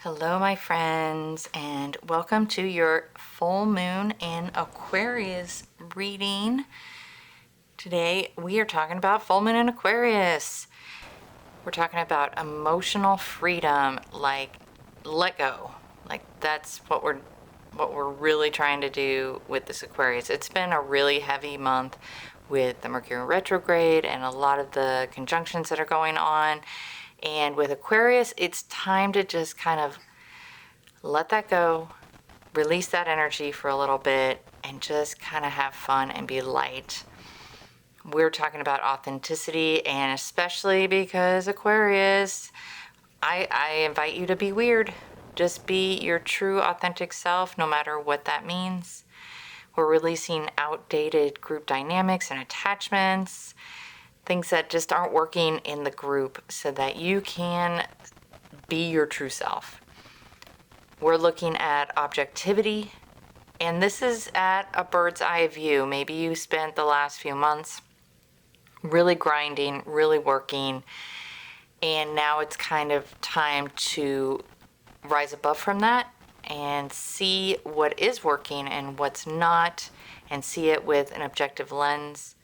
Hello, my friends, and welcome to your full moon in Aquarius reading. Today, we are talking about full moon in Aquarius. We're talking about emotional freedom, like let go. Like that's what we're really trying to do with this Aquarius. It's been a really heavy month with the Mercury retrograde and a lot of the conjunctions that are going on. And with Aquarius, it's time to just kind of let that go, release that energy for a little bit, and just kind of have fun and be light. We're talking about authenticity, and especially because Aquarius, I invite you to be weird. Just be your true authentic self, no matter what that means. We're releasing outdated group dynamics and attachments, things that just aren't working in the group so that you can be your true self. We're looking at objectivity, and this is at a bird's eye view. Maybe you spent the last few months really grinding, really working, and now it's kind of time to rise above from that and see what is working and what's not, and see it with an objective lens.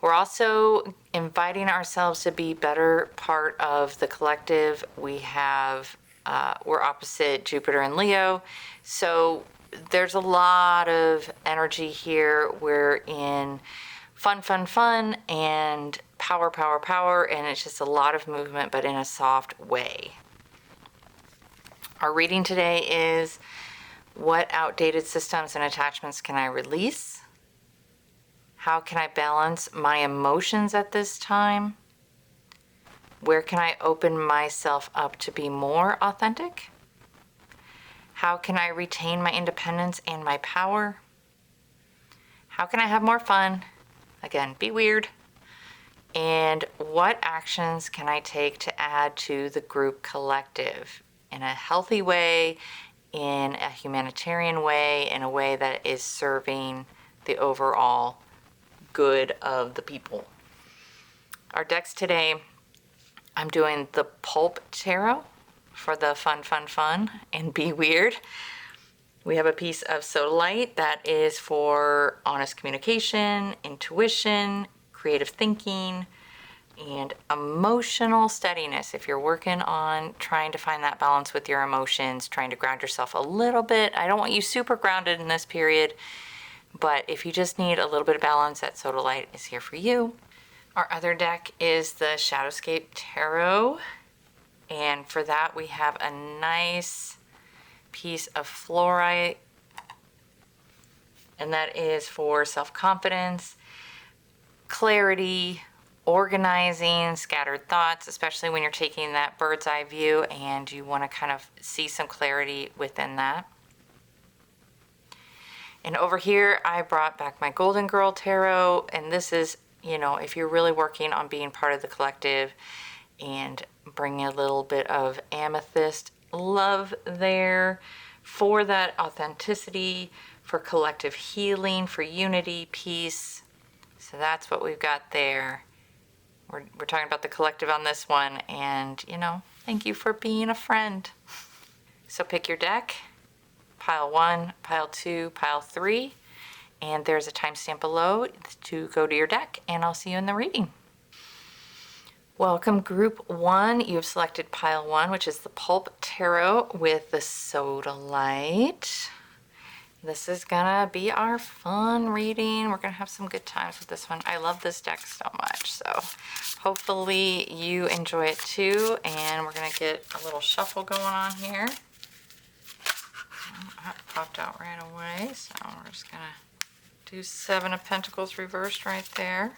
We're also inviting ourselves to be better part of the collective. We're opposite Jupiter and Leo, so there's a lot of energy here. We're in fun, and power, and it's just a lot of movement, but in a soft way. Our reading today is, what outdated systems and attachments can I release? How can I balance my emotions at this time? Where can I open myself up to be more authentic? How can I retain my independence and my power? How can I have more fun? Again, be weird. And what actions can I take to add to the group collective in a healthy way, in a humanitarian way, in a way that is serving the overall good of the people? Our decks today, I'm doing the Pulp Tarot for the fun, and be weird. We have a piece of Sodalite that is for honest communication, intuition, creative thinking, and emotional steadiness. If you're working on trying to find that balance with your emotions, trying to ground yourself a little bit. I don't want you super grounded in this period, but if you just need a little bit of balance, that Sodalite is here for you. Our other deck is the Shadowscape Tarot, and for that we have a nice piece of Fluorite, and that is for self-confidence, clarity, organizing, scattered thoughts, especially when you're taking that bird's eye view and you want to kind of see some clarity within that. And over here, I brought back my Golden Girl Tarot, and this is, if you're really working on being part of the collective and bringing a little bit of Amethyst love there for that authenticity, for collective healing, for unity, peace. So that's what we've got there. We're talking about the collective on this one, and, thank you for being a friend. So pick your deck. Pile 1, pile 2, pile 3, and there's a timestamp below to go to your deck, and I'll see you in the reading. Welcome, Group 1. You've selected pile 1, which is the Pulp Tarot with the Sodalite. This is gonna be our fun reading. We're gonna have some good times with this one. I love this deck so much, so hopefully you enjoy it too, and we're gonna get a little shuffle going on here. That popped out right away, so we're just gonna do 7 of Pentacles reversed right there.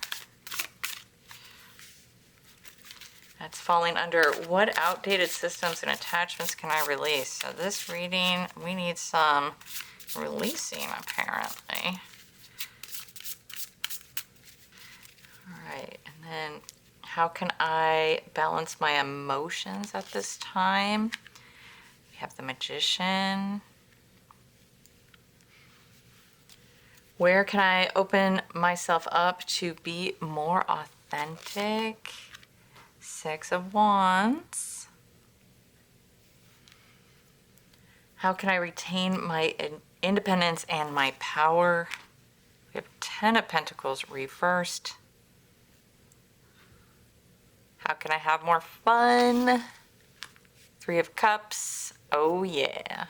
That's falling under, what outdated systems and attachments can I release? So this reading, we need some releasing, apparently. All right, and then how can I balance my emotions at this time? We have the Magician. Where can I open myself up to be more authentic? 6 of Wands. How can I retain my independence and my power? We have 10 of Pentacles reversed. How can I have more fun? 3 of Cups. Oh yeah.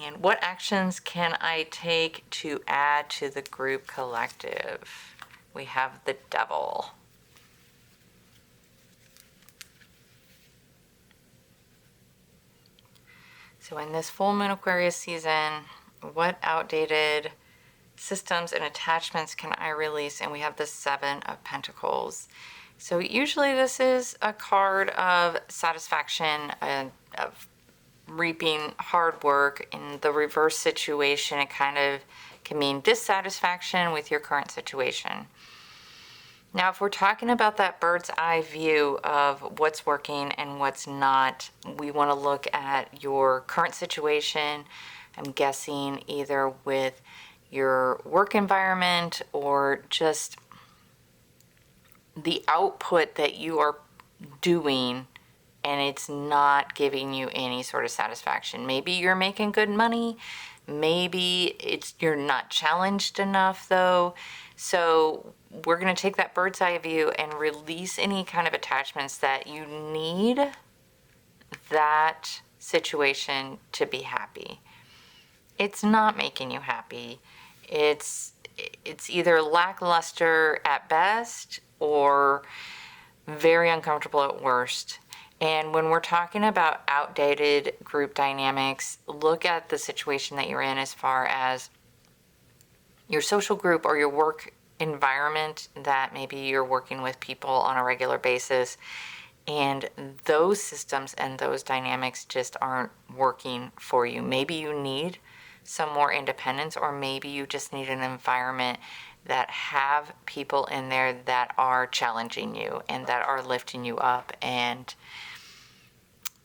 And what actions can I take to add to the group collective? We have the Devil. So in this full moon Aquarius season, what outdated systems and attachments can I release? And we have the 7 of Pentacles. So usually this is a card of satisfaction and of reaping hard work. In the reverse situation, it kind of can mean dissatisfaction with your current situation. Now, if we're talking about that bird's eye view of what's working and what's not, we want to look at your current situation. I'm guessing either with your work environment or just the output that you are doing, and it's not giving you any sort of satisfaction. Maybe you're making good money. Maybe you're not challenged enough though. So we're going to take that bird's eye view and release any kind of attachments that you need that situation to be happy. It's not making you happy. It's either lackluster at best or very uncomfortable at worst. And when we're talking about outdated group dynamics, look at the situation that you're in as far as your social group or your work environment, that maybe you're working with people on a regular basis, and those systems and those dynamics just aren't working for you. Maybe you need some more independence, or maybe you just need an environment that have people in there that are challenging you and that are lifting you up and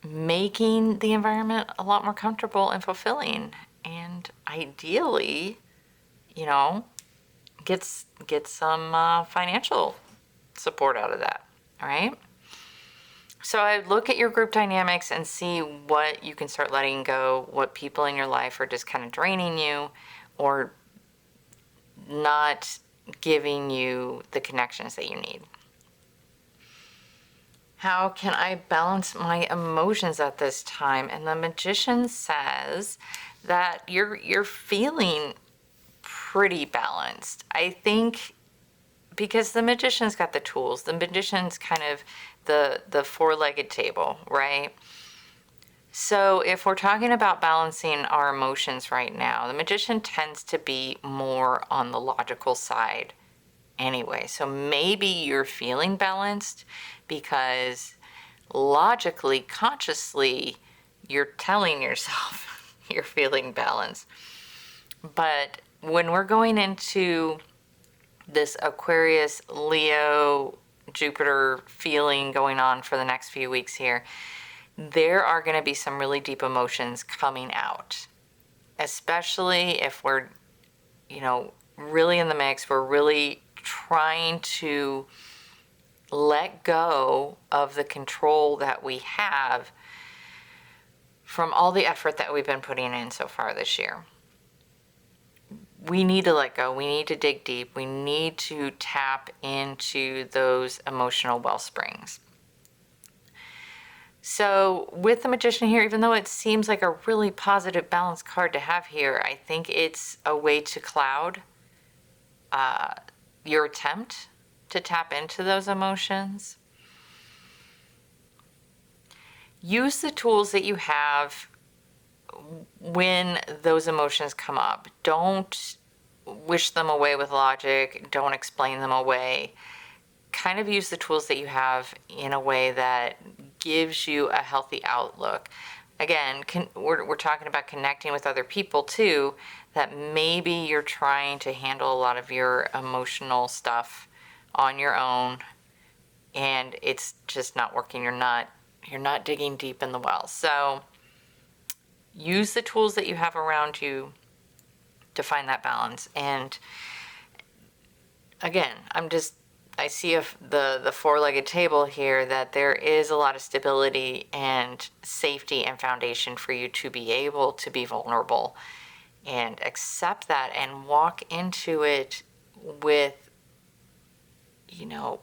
making the environment a lot more comfortable and fulfilling, and ideally, get some financial support out of that. All right. So I look at your group dynamics and see what you can start letting go, what people in your life are just kind of draining you or not giving you the connections that you need. How can I balance my emotions at this time? And the Magician says that you're feeling pretty balanced. I think because the Magician's got the tools. The Magician's kind of the four-legged table, right? So if we're talking about balancing our emotions right now, the Magician tends to be more on the logical side anyway. So maybe you're feeling balanced because logically, consciously, you're telling yourself you're feeling balanced. But when we're going into this Aquarius, Leo, Jupiter feeling going on for the next few weeks here, there are going to be some really deep emotions coming out, especially if we're, really in the mix. We're really trying to let go of the control that we have from all the effort that we've been putting in so far this year. We need to let go. We need to dig deep. We need to tap into those emotional well springs. So with the Magician here, even though it seems like a really positive, balanced card to have here, I think it's a way to cloud your attempt to tap into those emotions. Use the tools that you have when those emotions come up. Don't wish them away with logic. Don't explain them away. Kind of use the tools that you have in a way that gives you a healthy outlook. Again, we're talking about connecting with other people too, that maybe you're trying to handle a lot of your emotional stuff on your own and it's just not working. You're not digging deep in the well. So use the tools that you have around you to find that balance. And again, I'm just I see the four-legged table here, that there is a lot of stability and safety and foundation for you to be able to be vulnerable and accept that and walk into it with, you know,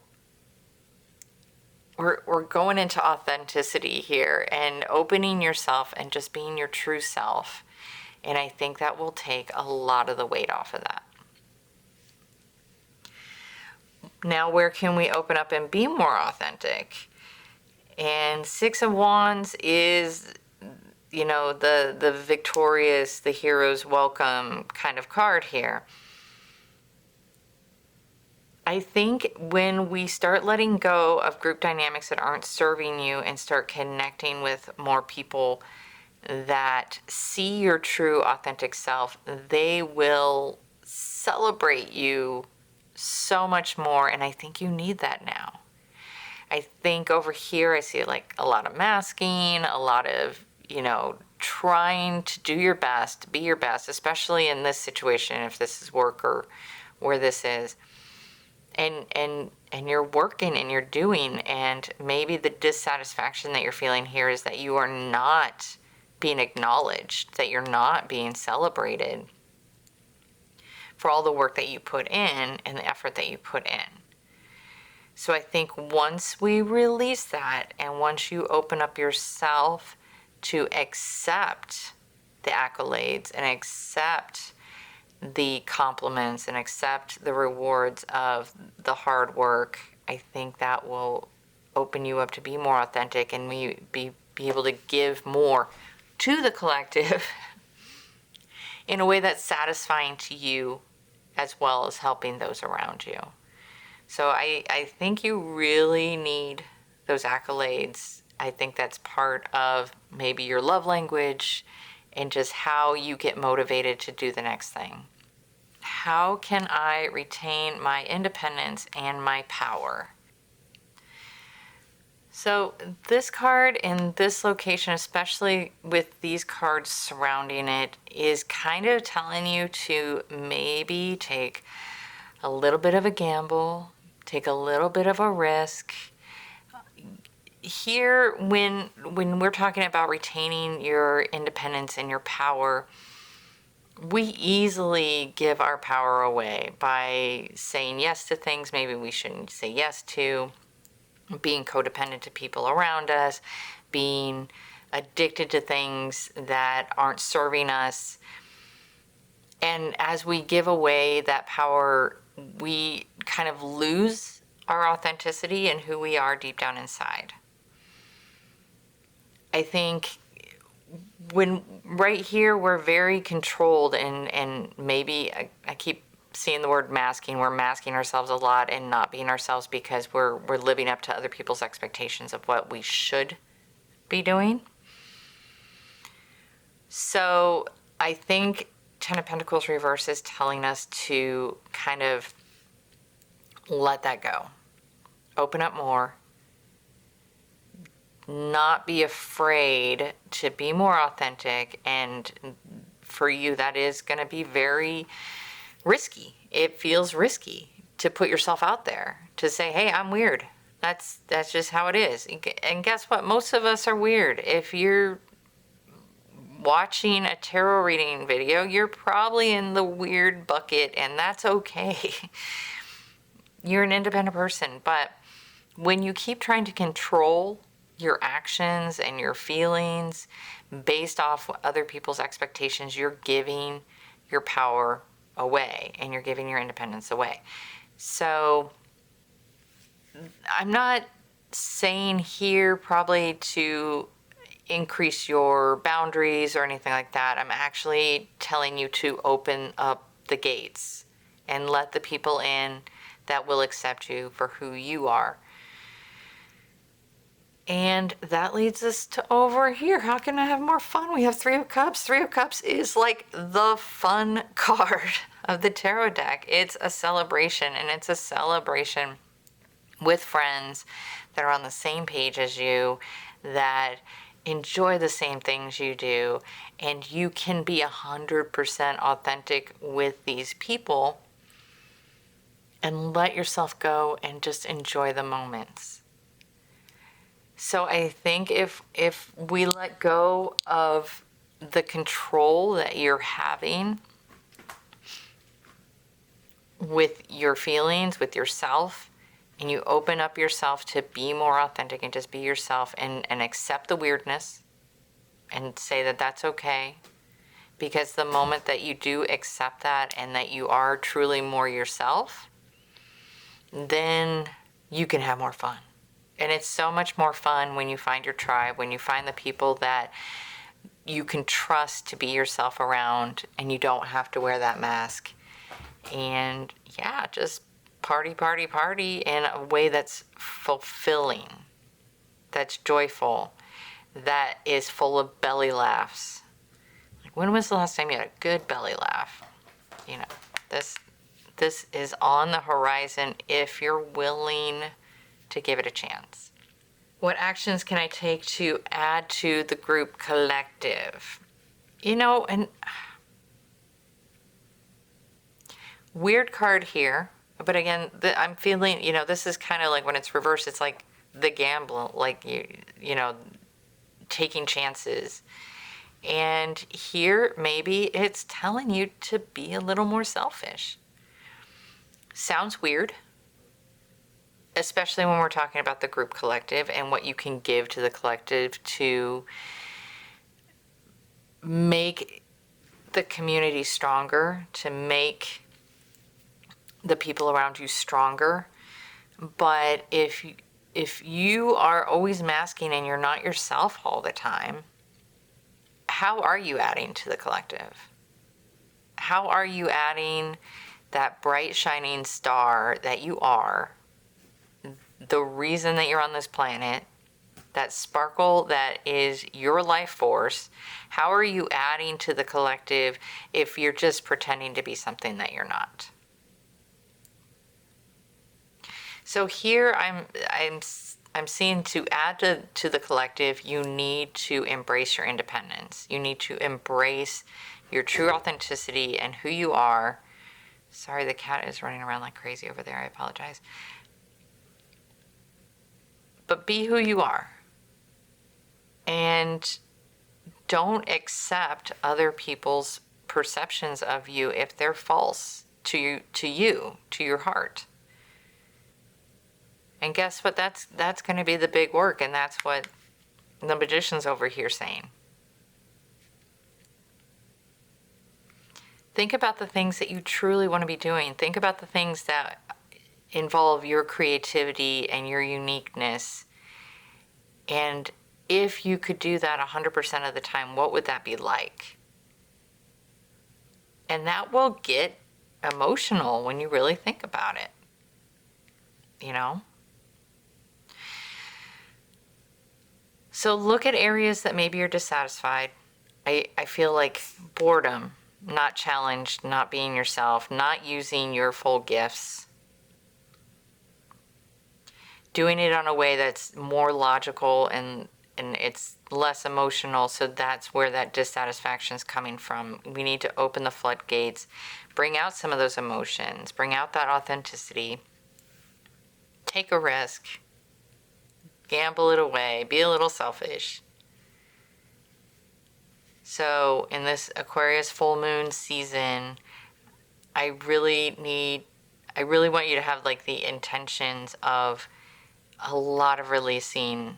we're going into authenticity here and opening yourself and just being your true self. And I think that will take a lot of the weight off of that. Now, where can we open up and be more authentic? And Six of Wands is, you know, the victorious, the hero's welcome kind of card here. I think when we start letting go of group dynamics that aren't serving you and start connecting with more people that see your true authentic self, they will celebrate you so much more. And I think you need that now. I think over here I see like a lot of masking, a lot of, you know, trying to do your best, be your best, especially in this situation, if this is work or where this is. And you're working and you're doing, and maybe the dissatisfaction that you're feeling here is that you are not being acknowledged, that you're not being celebrated for all the work that you put in and the effort that you put in. So I think once we release that, and once you open up yourself to accept the accolades and accept the compliments and accept the rewards of the hard work, I think that will open you up to be more authentic and be able to give more to the collective in a way that's satisfying to you as well as helping those around you. So I think you really need those accolades. I think that's part of maybe your love language and just how you get motivated to do the next thing. How can I retain my independence and my power? So this card in this location, especially with these cards surrounding it, is kind of telling you to maybe take a little bit of a gamble, take a little bit of a risk. Here, when we're talking about retaining your independence and your power, we easily give our power away by saying yes to things maybe we shouldn't say yes to, being codependent to people around us, being addicted to things that aren't serving us. And as we give away that power, we kind of lose our authenticity and who we are deep down inside. I think when right here we're very controlled and maybe I keep seeing the word masking. We're masking ourselves a lot and not being ourselves because we're living up to other people's expectations of what we should be doing. So I think Ten of Pentacles reverse is telling us to kind of let that go. Open up more. Not be afraid to be more authentic, and for you that is going to be very risky. It feels risky to put yourself out there, to say, hey, I'm weird. That's just how it is. And guess what? Most of us are weird. If you're watching a tarot reading video, you're probably in the weird bucket, and that's okay. You're an independent person, but when you keep trying to control your actions and your feelings based off other people's expectations, you're giving your power away and you're giving your independence away. So I'm not saying here probably to increase your boundaries or anything like that. I'm actually telling you to open up the gates and let the people in that will accept you for who you are. And that leads us to over here. How can I have more fun? We have Three of Cups. Three of Cups is like the fun card of the tarot deck. It's a celebration, and it's a celebration with friends that are on the same page as you, that enjoy the same things you do, and you can be 100% authentic with these people and let yourself go and just enjoy the moments. So I think if we let go of the control that you're having with your feelings, with yourself, and you open up yourself to be more authentic and just be yourself and accept the weirdness and say that that's okay. Because the moment that you do accept that and that you are truly more yourself, then you can have more fun. And it's so much more fun when you find your tribe, when you find the people that you can trust to be yourself around and you don't have to wear that mask. And yeah, just party, party, party in a way that's fulfilling, that's joyful, that is full of belly laughs. Like, when was the last time you had a good belly laugh? You know, this is on the horizon if you're willing to give it a chance. What actions can I take to add to the group collective? You know, and weird card here, but again, I'm feeling, you know, this is kind of like when it's reversed, it's like the gamble, like you know, taking chances. And here, maybe it's telling you to be a little more selfish. Sounds weird, especially when we're talking about the group collective and what you can give to the collective to make the community stronger, to make the people around you stronger. But if you are always masking and you're not yourself all the time, how are you adding to the collective? How are you adding that bright shining star that you are, the reason that you're on this planet, that sparkle that is your life force? How are you adding to the collective if you're just pretending to be something that you're not? So here I'm seeing to add to the collective, you need to embrace your independence. You need to embrace your true authenticity and who you are. Sorry, the cat is running around like crazy over there. I apologize. But be who you are. And don't accept other people's perceptions of you if they're false to you, to your heart. And guess what? That's going to be the big work, and that's what the magician's over here saying. Think about the things that you truly want to be doing. Think about the things that involve your creativity and your uniqueness. And if you could do that 100% of the time, what would that be like? And that will get emotional when you really think about it. You know? So look at areas that maybe you're dissatisfied. I feel like boredom, not challenged, not being yourself, not using your full gifts, doing it on a way that's more logical and it's less emotional. So that's where that dissatisfaction is coming from. We need to open the floodgates, bring out some of those emotions, bring out that authenticity, take a risk, gamble it away, be a little selfish. So in this Aquarius full moon season, I really want you to have like the intentions of a lot of releasing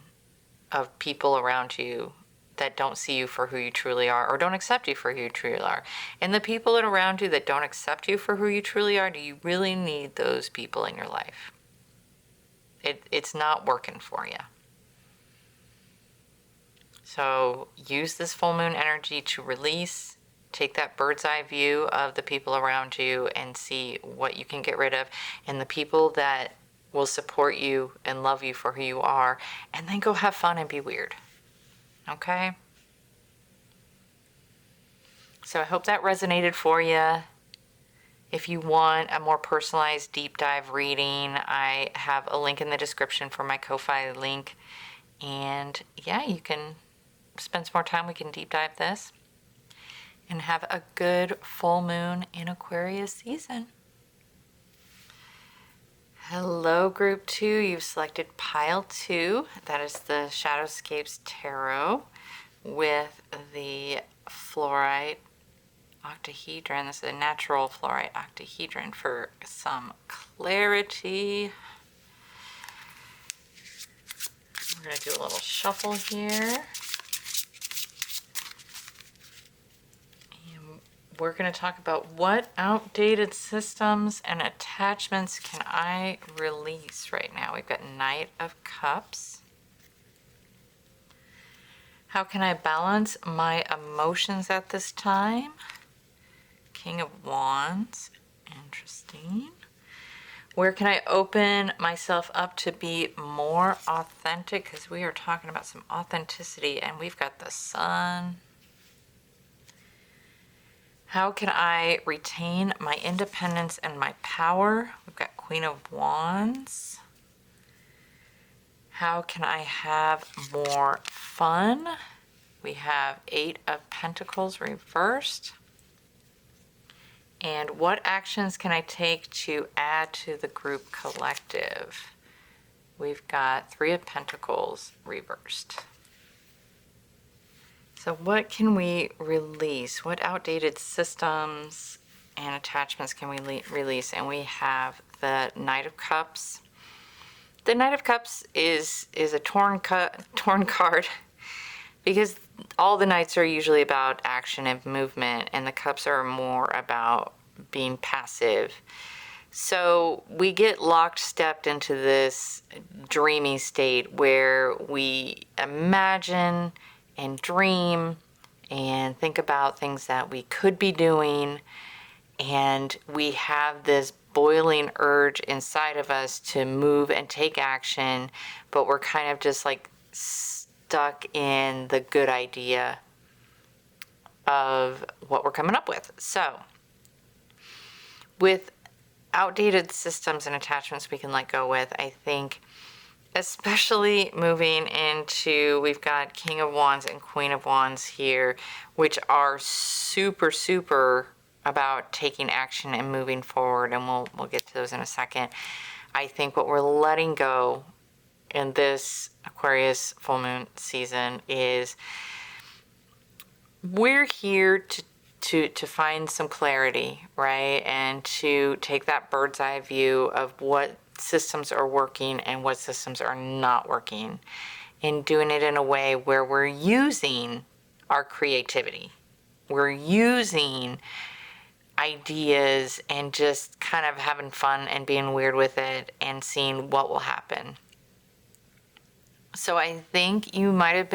of people around you that don't see you for who you truly are or don't accept you for who you truly are. And the people around you that don't accept you for who you truly are, do you really need those people in your life? It's not working for you. So use this full moon energy to release, take that bird's eye view of the people around you and see what you can get rid of and the people that will support you and love you for who you are, and then go have fun and be weird. Okay? So I hope that resonated for you. If you want a more personalized deep dive reading, I have a link in the description for my Ko-Fi link. And yeah, you can spend some more time. We can deep dive this and have a good full moon in Aquarius season. Hello, group 2. You've selected pile 2. That is the Shadowscapes Tarot with the Fluorite octahedron. This is a natural Fluorite octahedron for some clarity. We're going to do a little shuffle here. We're going to talk about what outdated systems and attachments can I release right now. We've got Knight of Cups. How can I balance my emotions at this time? King of Wands. Interesting. Where can I open myself up to be more authentic? Because we are talking about some authenticity, and we've got the Sun. How can I retain my independence and my power? We've got Queen of Wands. How can I have more fun? We have Eight of Pentacles reversed. And what actions can I take to add to the group collective? We've got Three of Pentacles reversed. So what can we release? What outdated systems and attachments can we release? And we have the Knight of Cups. The Knight of Cups is a torn card because all the Knights are usually about action and movement, and the Cups are more about being passive. So we get stepped into this dreamy state where we imagine and dream and think about things that we could be doing, and we have this boiling urge inside of us to move and take action, but we're kind of just like stuck in the good idea of what we're coming up with. So with outdated systems and attachments we can let go with, I think, especially moving into, we've got King of Wands and Queen of Wands here, which are super, super about taking action and moving forward, and we'll get to those in a second. I think what we're letting go in this Aquarius full moon season is we're here to find some clarity, right? And to take that bird's eye view of what systems are working and what systems are not working, and doing it in a way where we're using our creativity. We're using ideas and just kind of having fun and being weird with it and seeing what will happen. So I think you might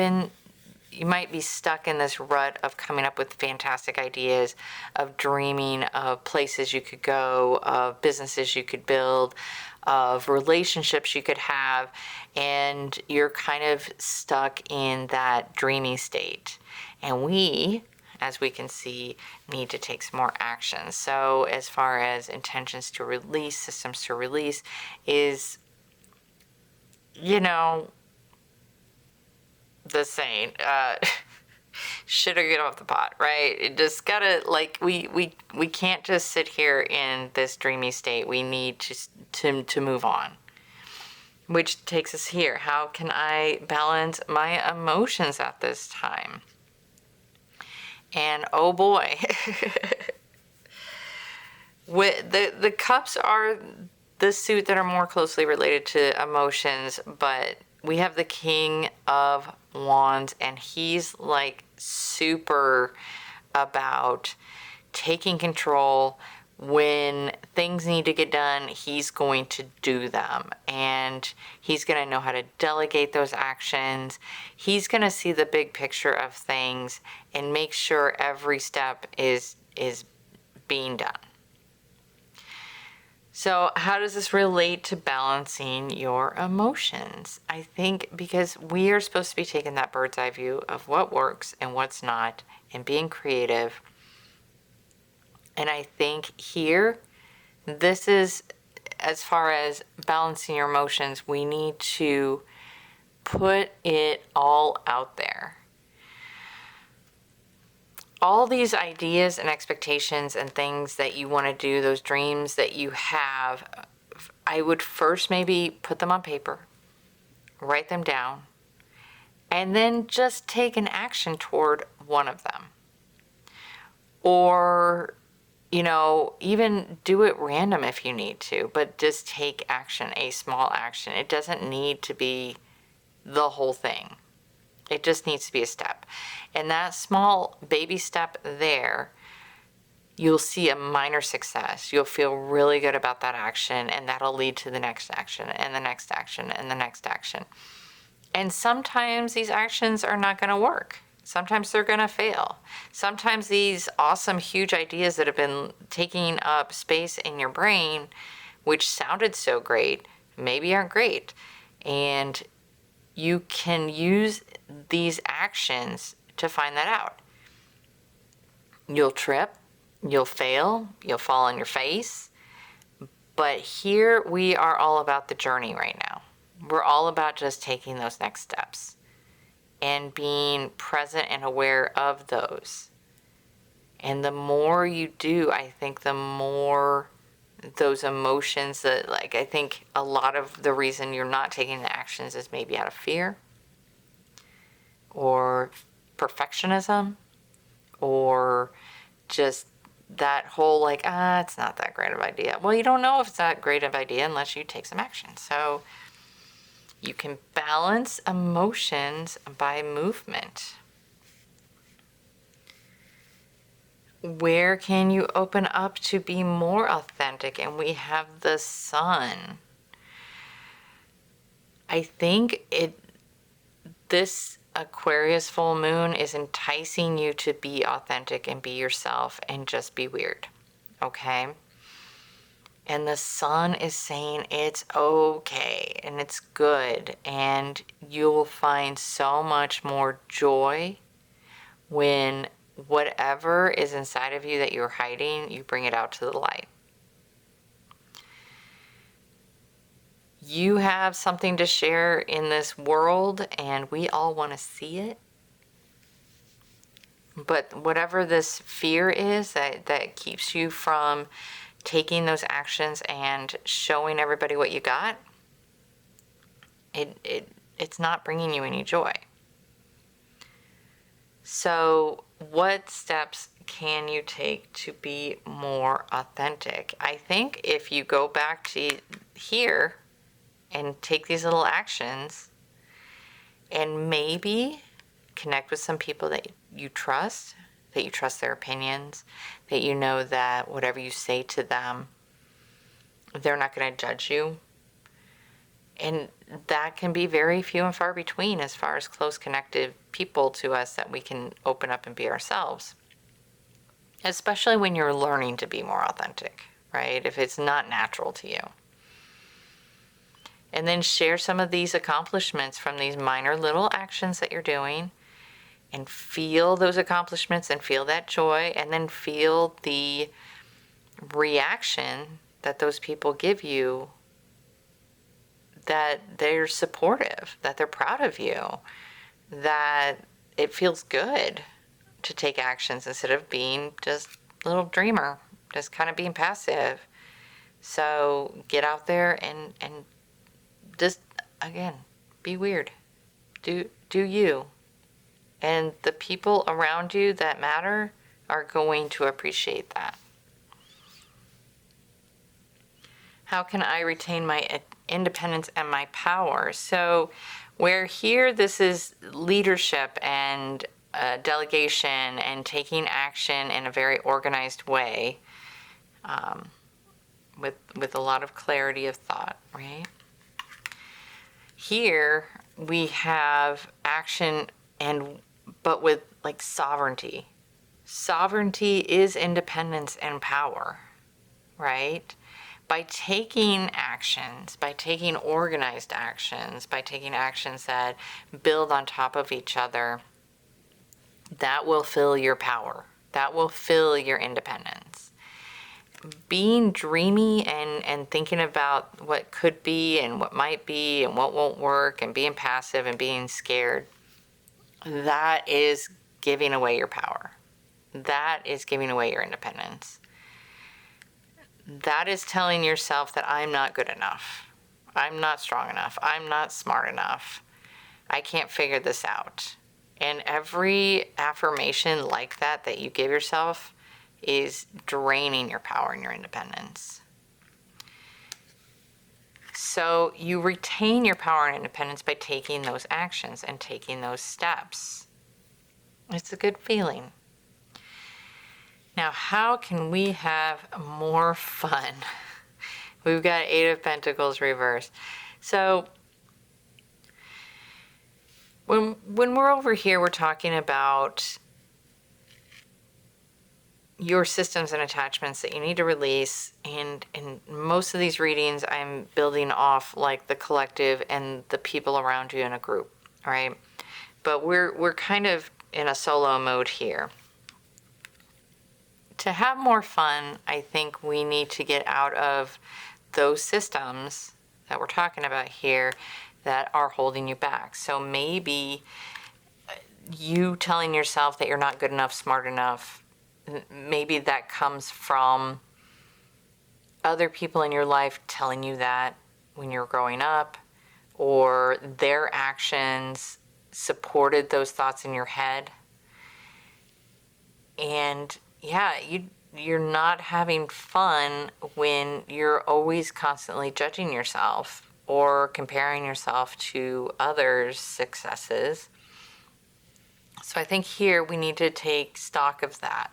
be stuck in this rut of coming up with fantastic ideas, of dreaming of places you could go, of businesses you could build, of relationships you could have, and you're kind of stuck in that dreamy state. And we, as we can see, need to take some more action. So as far as intentions to release, systems to release, is, the saying, shit or get off the pot, right? It just gotta, we can't just sit here in this dreamy state. We need to move on. Which takes us here. How can I balance my emotions at this time? And oh boy, the cups are the suit that are more closely related to emotions, but we have the King of Wands, and he's like super about taking control. When things need to get done, he's going to do them, and he's going to know how to delegate those actions. He's going to see the big picture of things and make sure every step is being done. So how does this relate to balancing your emotions? I think because we are supposed to be taking that bird's eye view of what works and what's not, and being creative. And I think here, this is, as far as balancing your emotions, we need to put it all out there. All these ideas and expectations and things that you want to do, those dreams that you have, I would first maybe put them on paper, write them down, and then just take an action toward one of them. Or, even do it random if you need to, but just take action, a small action. It doesn't need to be the whole thing. It just needs to be a step. And that small baby step there, you'll see a minor success. You'll feel really good about that action, and that'll lead to the next action and the next action and the next action. And sometimes these actions are not going to work. Sometimes they're going to fail. Sometimes these awesome, huge ideas that have been taking up space in your brain, which sounded so great, maybe aren't great. And you can use these actions to find that out. You'll trip, you'll fail, you'll fall on your face. But here we are all about the journey right now. We're all about just taking those next steps and being present and aware of those. And the more you do, I think the more those emotions that, I think a lot of the reason you're not taking the actions is maybe out of fear or perfectionism or just that whole it's not that great of an idea. Well, you don't know if it's that great of an idea unless you take some action. So you can balance emotions by movement. Where can you open up to be more authentic? And we have the sun. I think this Aquarius full moon is enticing you to be authentic and be yourself and just be weird. Okay? And the sun is saying it's okay and it's good, and you'll find so much more joy when whatever is inside of you that you're hiding, you bring it out to the light. You have something to share in this world, and we all want to see it. But whatever this fear is that keeps you from taking those actions and showing everybody what you got, it's not bringing you any joy. So what steps can you take to be more authentic? I think if you go back to here and take these little actions and maybe connect with some people that you trust their opinions, that you know that whatever you say to them, they're not going to judge you. And that can be very few and far between as far as close connected people to us that we can open up and be ourselves. Especially when you're learning to be more authentic, right? If it's not natural to you. And then share some of these accomplishments from these minor little actions that you're doing, and feel those accomplishments and feel that joy, and then feel the reaction that those people give you, that they're supportive, that they're proud of you, that it feels good to take actions instead of being just a little dreamer, just kind of being passive. So get out there and just, again, be weird. Do you. And the people around you that matter are going to appreciate that. How can I retain my independence and my power? So where here this is leadership and delegation and taking action in a very organized way, with a lot of clarity of thought, right? Here we have action but with sovereignty. Sovereignty is independence and power, right? By taking actions, by taking organized actions, by taking actions that build on top of each other, that will fill your power. That will fill your independence. Being dreamy and thinking about what could be and what might be and what won't work, and being passive and being scared, that is giving away your power. That is giving away your independence. that is telling yourself that I'm not good enough. I'm not strong enough. I'm not smart enough. I can't figure this out. And every affirmation like that that you give yourself is draining your power and your independence. So you retain your power and independence by taking those actions and taking those steps. It's a good feeling. Now, how can we have more fun? We've got Eight of Pentacles reversed. So when we're over here, we're talking about your systems and attachments that you need to release. And in most of these readings, I'm building off like the collective and the people around you in a group, all right? But we're kind of in a solo mode here. To have more fun, I think we need to get out of those systems that we're talking about here that are holding you back. So maybe you telling yourself that you're not good enough, smart enough, maybe that comes from other people in your life telling you that when you're growing up, or their actions supported those thoughts in your head. And yeah, you're not having fun when you're always constantly judging yourself or comparing yourself to others' successes. So I think here we need to take stock of that.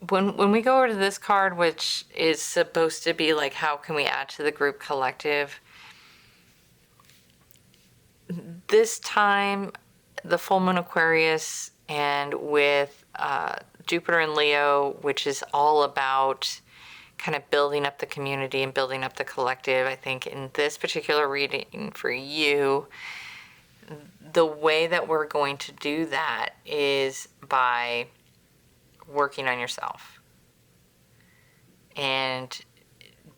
When we go over to this card, which is supposed to be like, how can we add to the group collective? This time, the full moon Aquarius, and with Jupiter and Leo, which is all about kind of building up the community and building up the collective. I think in this particular reading for you, the way that we're going to do that is by working on yourself and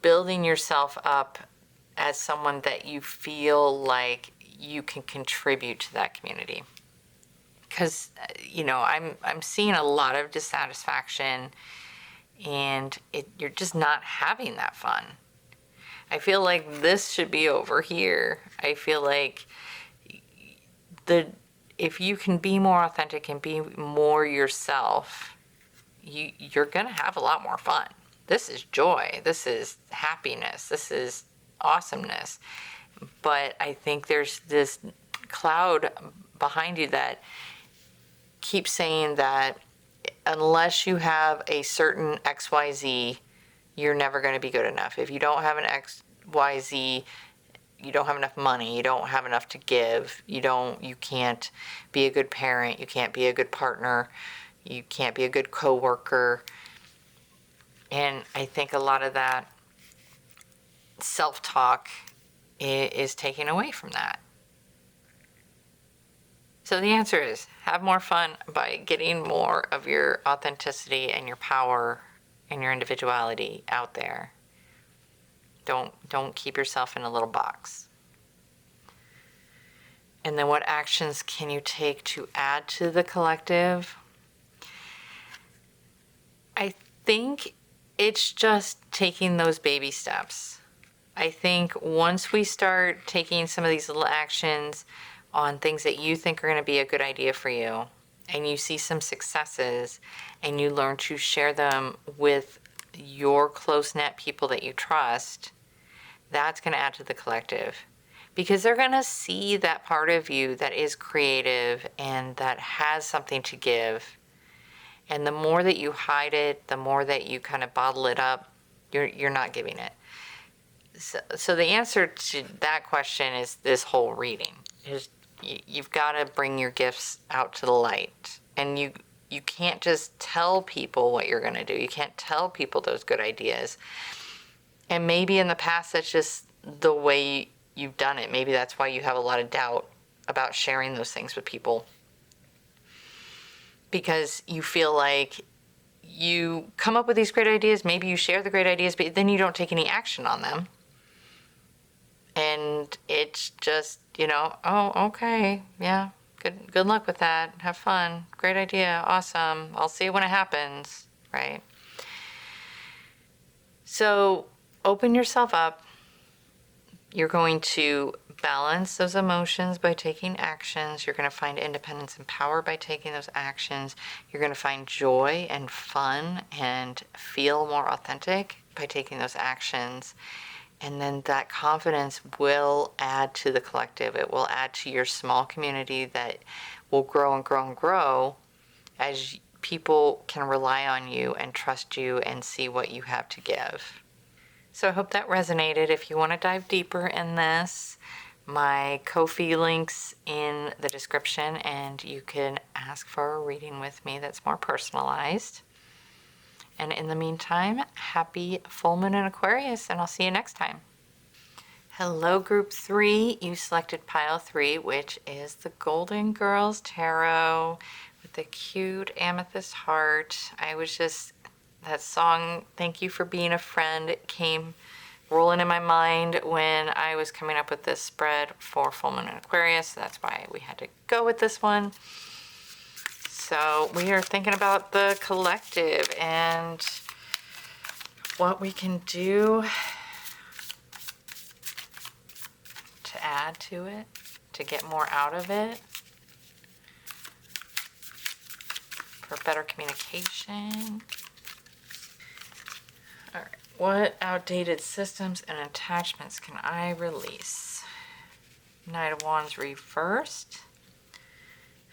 building yourself up as someone that you feel like you can contribute to that community. Because, you know, I'm seeing a lot of dissatisfaction, and you're just not having that fun. I feel like this should be over here. I feel like if you can be more authentic and be more yourself, you're going to have a lot more fun. This is joy. This is happiness. This is awesomeness. But I think there's this cloud behind you that keeps saying that unless you have a certain XYZ, you're never going to be good enough. If you don't have an XYZ, you don't have enough money, you don't have enough to give, you can't be a good parent, you can't be a good partner, you can't be a good coworker. And I think a lot of that self-talk is taken away from that. So the answer is have more fun by getting more of your authenticity and your power and your individuality out there. Don't keep yourself in a little box. And then what actions can you take to add to the collective? I think it's just taking those baby steps. I think once we start taking some of these little actions on things that you think are going to be a good idea for you, and you see some successes, and you learn to share them with your close-knit people that you trust, that's going to add to the collective. Because they're going to see that part of you that is creative and that has something to give. And the more that you hide it, the more that you kind of bottle it up, you're not giving it. So the answer to that question is this whole reading. You've got to bring your gifts out to the light. And you can't just tell people what you're going to do. You can't tell people those good ideas. And maybe in the past, that's just the way you've done it. Maybe that's why you have a lot of doubt about sharing those things with people. Because you feel like you come up with these great ideas, maybe you share the great ideas, but then you don't take any action on them. And it's just, oh, okay, yeah, good luck with that. Have fun. Great idea. Awesome. I'll see you when it happens, right? So open yourself up. You're going to balance those emotions by taking actions. You're going to find independence and power by taking those actions. You're going to find joy and fun and feel more authentic by taking those actions. And then that confidence will add to the collective. It will add to your small community that will grow and grow and grow as people can rely on you and trust you and see what you have to give. So I hope that resonated. If you want to dive deeper in this, my Ko-fi link's in the description, and you can ask for a reading with me that's more personalized. And in the meantime, happy full moon in Aquarius, and I'll see you next time. Hello, group 3. You selected pile 3, which is the Golden Girls Tarot with the cute amethyst heart. That song, Thank You for Being a Friend, it came rolling in my mind when I was coming up with this spread for full moon in Aquarius. That's why we had to go with this one. So we are thinking about the collective and what we can do to add to it, to get more out of it, for better communication. All right, what outdated systems and attachments can I release? Knight of Wands reversed.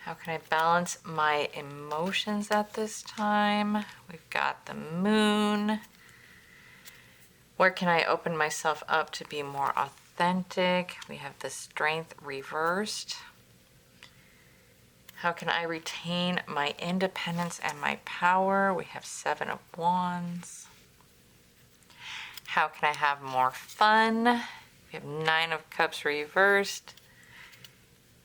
How can I balance my emotions at this time? We've got the Moon. Where can I open myself up to be more authentic? We have the Strength reversed. How can I retain my independence and my power? We have 7 of Wands. How can I have more fun? We have 9 of Cups reversed.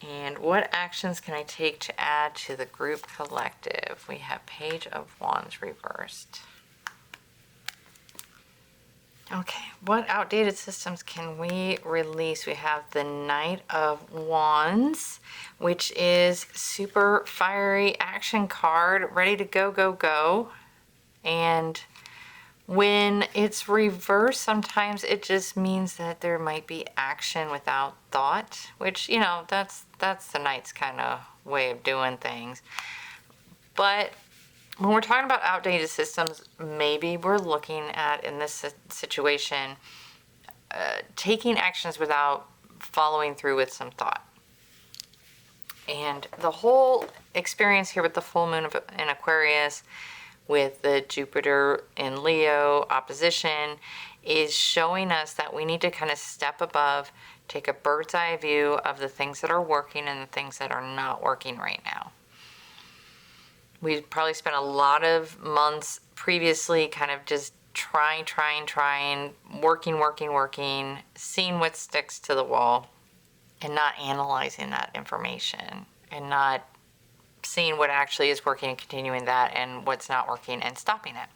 And what actions can I take to add to the group collective? We have Page of Wands reversed. Okay, what outdated systems can we release? We have the Knight of Wands, which is super fiery action card, ready to go, go, go. And when it's reversed, sometimes it just means that there might be action without thought, which, you know, that's the Knight's kind of way of doing things. But when we're talking about outdated systems, maybe we're looking at, in this situation, taking actions without following through with some thought. And the whole experience here with the full moon in Aquarius, with the Jupiter in Leo opposition, is showing us that we need to kind of step above, take a bird's eye view of the things that are working and the things that are not working right now. We probably spent a lot of months previously kind of just trying, working, seeing what sticks to the wall, and not analyzing that information, and not seeing what actually is working and continuing that, and what's not working and stopping it.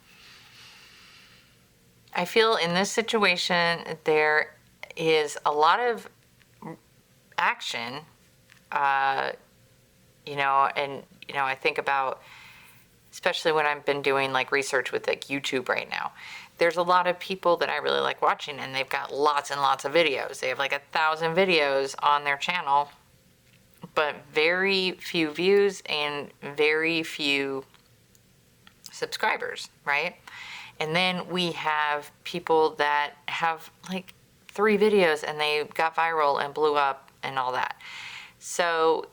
I feel in this situation there is a lot of action, I think about, especially when I've been doing like research with like YouTube right now, there's a lot of people that I really like watching, and they've got lots and lots of videos. They have like 1,000 videos on their channel, but very few views and very few subscribers, right? And then we have people that have like 3 videos and they got viral and blew up and all that. So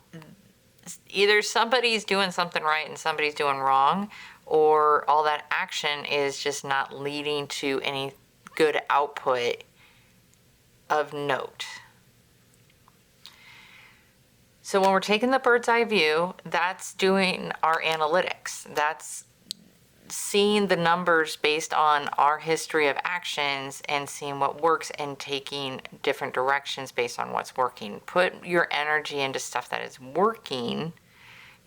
either somebody's doing something right and somebody's doing wrong, or all that action is just not leading to any good output of note. So when we're taking the bird's eye view, that's doing our analytics. That's seeing the numbers based on our history of actions and seeing what works and taking different directions based on what's working. Put your energy into stuff that is working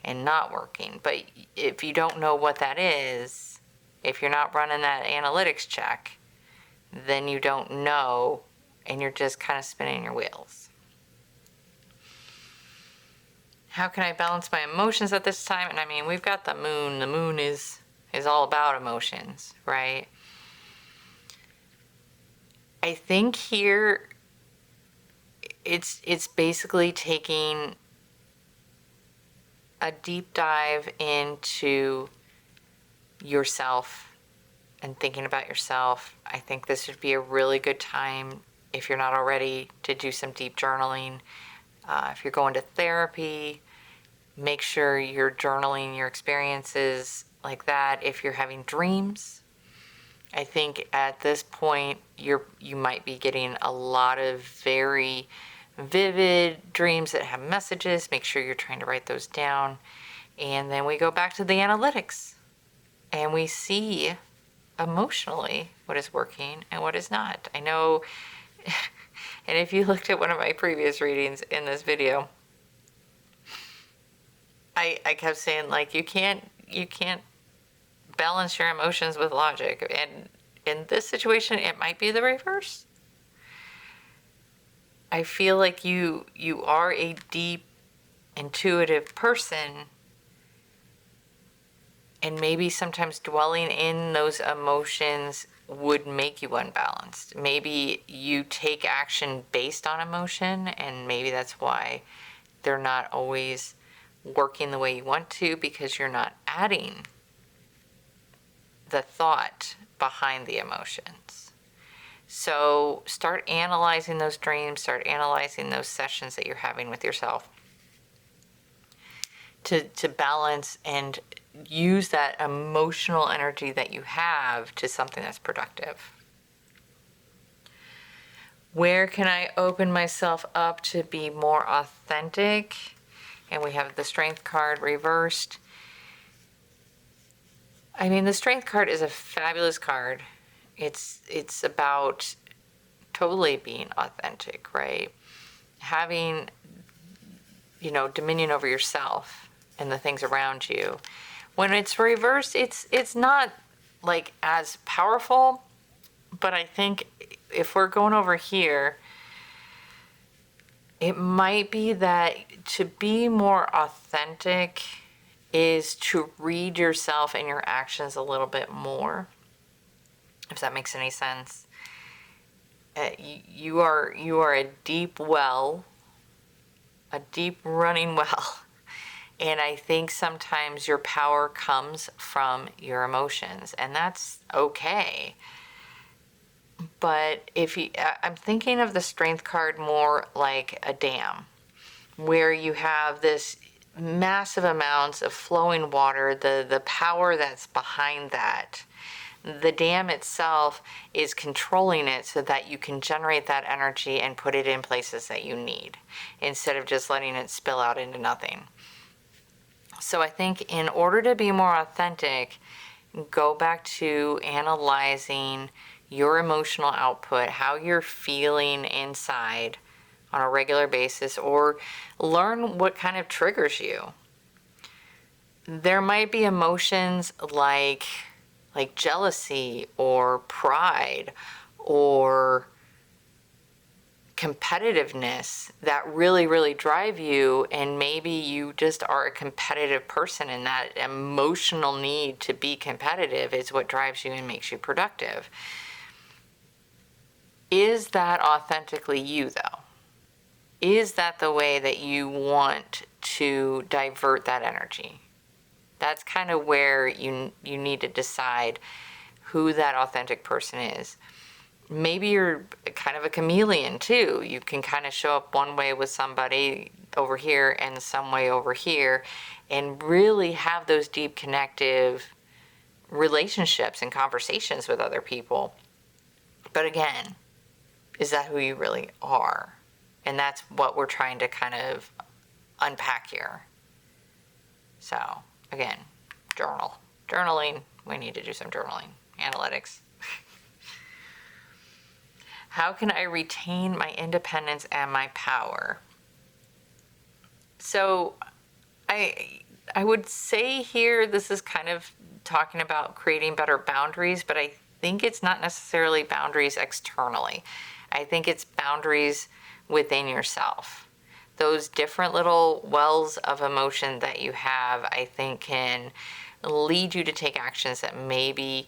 and not working. But if you don't know what that is, if you're not running that analytics check, then you don't know, and you're just kind of spinning your wheels. How can I balance my emotions at this time? And I mean, we've got the moon. The moon is all about emotions, right? I think here it's basically taking a deep dive into yourself and thinking about yourself. I think this would be a really good time, if you're not already, to do some deep journaling. If you're going to therapy, make sure you're journaling your experiences like that. If you're having dreams, I think at this point you might be getting a lot of very vivid dreams that have messages. Make sure you're trying to write those down. And then we go back to the analytics and we see emotionally what is working and what is not. I know, and if you looked at one of my previous readings in this video, I kept saying, like, you can't balance your emotions with logic. And in this situation, it might be the reverse. I feel like you are a deep, intuitive person, and maybe sometimes dwelling in those emotions would make you unbalanced. Maybe you take action based on emotion, and maybe that's why they're not always working the way you want to, because you're not adding the thought behind the emotions. So start analyzing those dreams, start analyzing those sessions that you're having with yourself to balance and use that emotional energy that you have to something that's productive. Where can I open myself up to be more authentic? And we have the Strength card reversed. I mean, the Strength card is a fabulous card. It's about totally being authentic, right? Having, dominion over yourself and the things around you. When it's reversed, it's not like as powerful, but I think if we're going over here, it might be that to be more authentic is to read yourself and your actions a little bit more, if that makes any sense. You are a deep well, a deep running well. And I think sometimes your power comes from your emotions, and that's okay. But I'm thinking of the Strength card more like a dam, where you have this massive amounts of flowing water, the power that's behind that. The dam itself is controlling it so that you can generate that energy and put it in places that you need, instead of just letting it spill out into nothing. So I think in order to be more authentic, go back to analyzing your emotional output, how you're feeling inside on a regular basis, or learn what kind of triggers you. There might be emotions like jealousy or pride or competitiveness that really, really drive you, and maybe you just are a competitive person, and that emotional need to be competitive is what drives you and makes you productive. Is that authentically you, though? Is that the way that you want to divert that energy? That's kind of where you need to decide who that authentic person is. Maybe you're kind of a chameleon too. You can kind of show up one way with somebody over here and some way over here, and really have those deep connective relationships and conversations with other people. But again, is that who you really are? And that's what we're trying to kind of unpack here. So again, journaling. We need to do some journaling. Analytics. How can I retain my independence and my power? So I would say here, this is kind of talking about creating better boundaries, but I think it's not necessarily boundaries externally. I think it's boundaries within yourself. Those different little wells of emotion that you have, I think, can lead you to take actions that maybe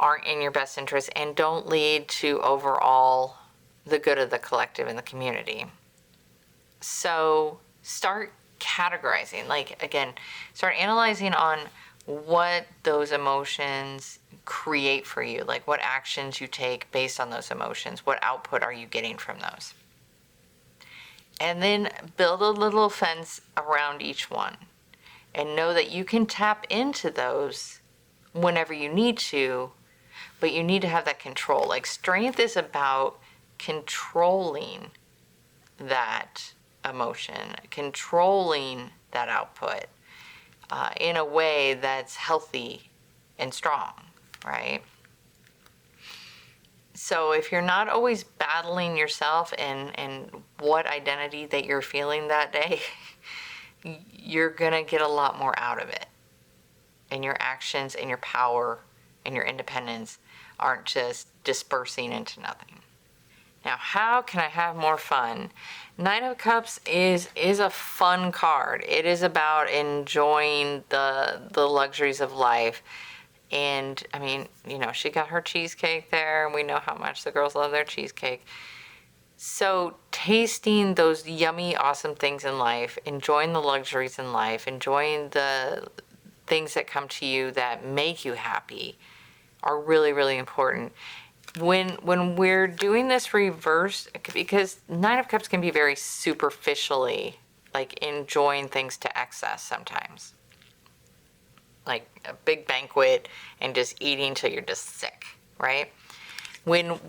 aren't in your best interest and don't lead to overall the good of the collective and the community. So start categorizing, like, again, start analyzing on what those emotions create for you, like what actions you take based on those emotions, what output are you getting from those. And then build a little fence around each one and know that you can tap into those whenever you need to, but you need to have that control. Like, strength is about controlling that emotion, controlling that output in a way that's healthy and strong, right? So if you're not always battling yourself and what identity that you're feeling that day, you're gonna get a lot more out of it. And your actions and your power and your independence aren't just dispersing into nothing. Now, how can I have more fun? Nine of Cups is a fun card. It is about enjoying the luxuries of life. And I mean, you know, she got her cheesecake there, and we know how much the girls love their cheesecake. So tasting those yummy, awesome things in life, enjoying the luxuries in life, enjoying the things that come to you that make you happy are really, really important. When we're doing this reverse, because Nine of Cups can be very superficially, like, enjoying things to excess sometimes. Like a big banquet and just eating till you're just sick, right? When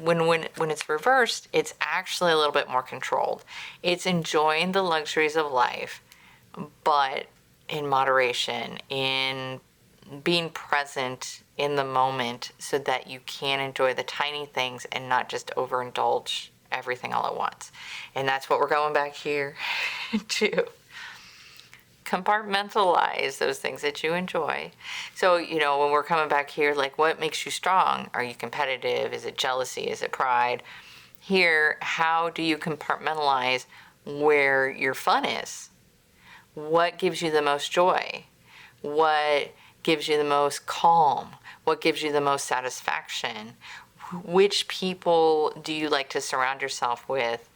it's reversed, it's actually a little bit more controlled. It's enjoying the luxuries of life, but in moderation, in being present in the moment so that you can enjoy the tiny things and not just overindulge everything all at once. And that's what we're going back here to. Compartmentalize those things that you enjoy. So, you know, when we're coming back here, like, what makes you strong? Are you competitive? Is it jealousy? Is it pride? Here, how do you compartmentalize where your fun is? What gives you the most joy? What gives you the most calm? What gives you the most satisfaction? Which people do you like to surround yourself with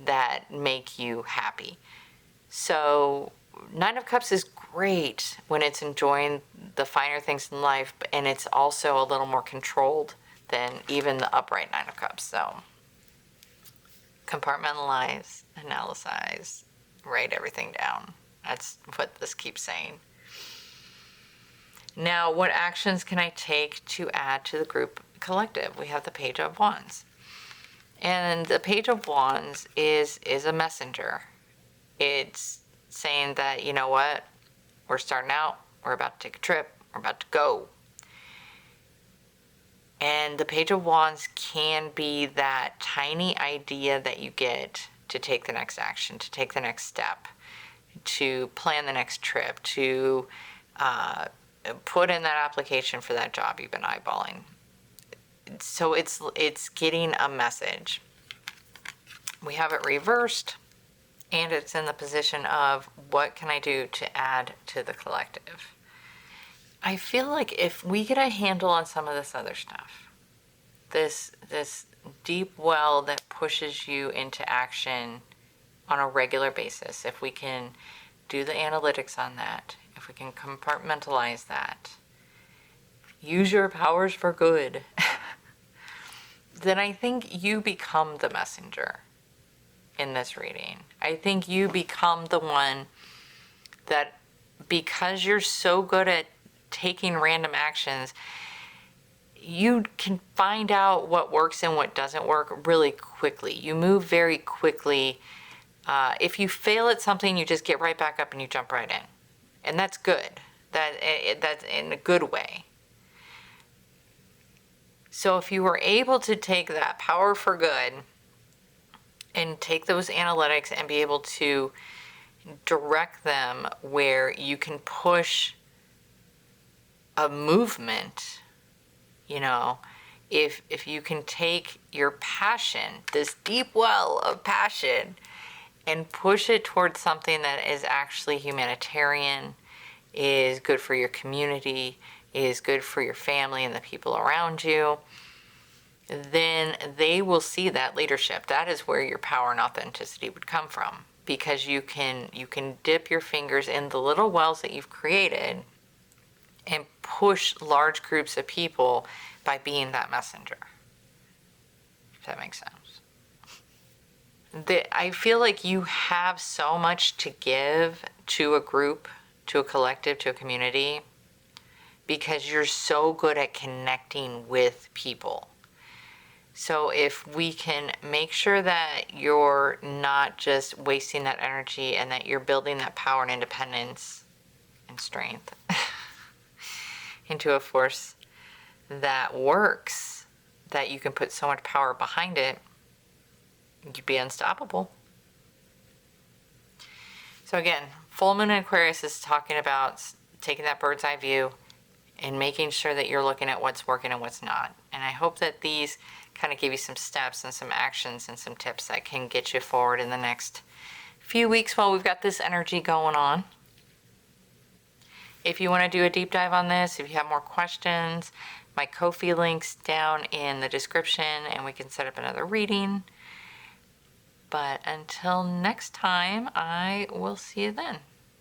that make you happy? So Nine of Cups is great when it's enjoying the finer things in life, and it's also a little more controlled than even the upright Nine of Cups. So compartmentalize, analyze, write everything down. That's what this keeps saying. Now, what actions can I take to add to the group collective? We have the Page of Wands. And the Page of Wands is a messenger. It's saying that, you know what, we're starting out, we're about to take a trip, we're about to go. And the Page of Wands can be that tiny idea that you get to take the next action, to take the next step, to plan the next trip, to put in that application for that job you've been eyeballing. So it's getting a message. We have it reversed, and it's in the position of, what can I do to add to the collective? I feel like if we get a handle on some of this other stuff, this deep well that pushes you into action on a regular basis, if we can do the analytics on that, if we can compartmentalize that, use your powers for good, then I think you become the messenger in this reading. I think you become the one that, because you're so good at taking random actions, you can find out what works and what doesn't work really quickly. You move very quickly. If you fail at something, you just get right back up and you jump right in. And that's good. That's in a good way. So if you were able to take that power for good and take those analytics and be able to direct them where you can push a movement, you know, if you can take your passion, this deep well of passion, and push it towards something that is actually humanitarian, is good for your community, is good for your family and the people around you, then they will see that leadership. That is where your power and authenticity would come from, because you can dip your fingers in the little wells that you've created and push large groups of people by being that messenger. If that makes sense. I feel like you have so much to give to a group, to a collective, to a community, because you're so good at connecting with people. So if we can make sure that you're not just wasting that energy and that you're building that power and independence and strength into a force that works, that you can put so much power behind it, you'd be unstoppable. So again, full moon in Aquarius is talking about taking that bird's eye view and making sure that you're looking at what's working and what's not. And I hope that these kind of give you some steps and some actions and some tips that can get you forward in the next few weeks while we've got this energy going on. If you want to do a deep dive on this, if you have more questions, my Ko-fi link's down in the description and we can set up another reading. But until next time, I will see you then.